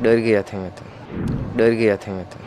डर गया था मैं तो डर गया था मैं तो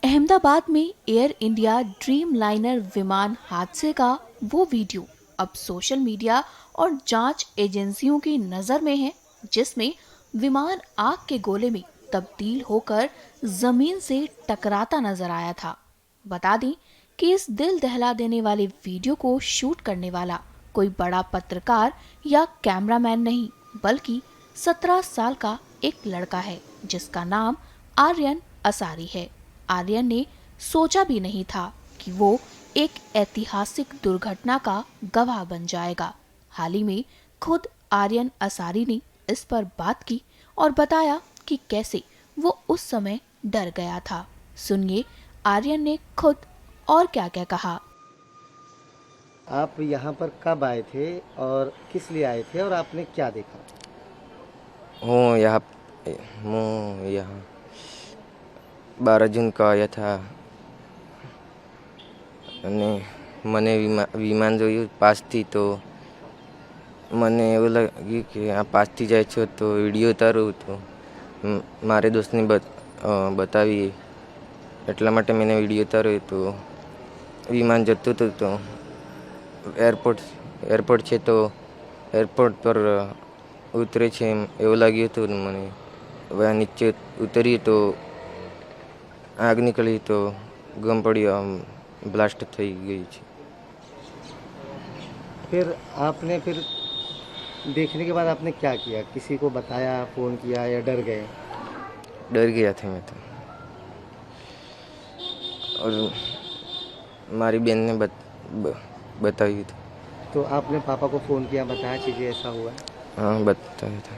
अहमदाबाद में एयर इंडिया ड्रीम लाइनर विमान हादसे का वो वीडियो अब सोशल मीडिया और जांच एजेंसियों की नजर में है, जिसमें विमान आग के गोले में तब्दील होकर जमीन से टकराता नजर आया था। बता दें कि इस दिल दहला देने वाले वीडियो को शूट करने वाला कोई बड़ा पत्रकार या कैमरामैन नहीं, बल्कि 17 साल का एक लड़का है जिसका नाम आर्यन असारी है। आर्यन ने सोचा भी नहीं था कि वो एक ऐतिहासिक दुर्घटना का गवाह बन जाएगा। हाल ही में खुद आर्यन असारी ने इस पर बात की और बताया कि कैसे वो उस समय डर गया था। सुनिए आर्यन ने खुद और क्या क्या कहा। आप यहाँ पर कब आए थे और किस लिए आए थे और आपने क्या देखा? हूँ यहाँ हूँ यहाँ 12 जून का आया था અને મને વિમાન જોયું પાસથી તો મને એવું લાગ્યું કે આ પાસથી જાય છે તો વિડીયો ઉતારું તો મારે દોસ્તને બતાવી એટલા માટે મેં વિડીયો ઉતાર્યો તો વિમાન જતું હતું તો એરપોર્ટ છે તો એરપોર્ટ પર ઉતરે છે એવું લાગ્યું હતું મને. હવે નીચે ઉતરીએ તો આગ નીકળી તો ગમ પડી ब्लास्ट થઈ ગઈ છે. फिर आपने देखने के बाद आपने क्या किया? किसी को बताया, फ़ोन किया या डर गए? डर गया था मैं तो और हमारी बहन ने बताई थी. तो आपने पापा को फ़ोन किया, बताया चीज़ें ऐसा हुआ है? हाँ बताया था.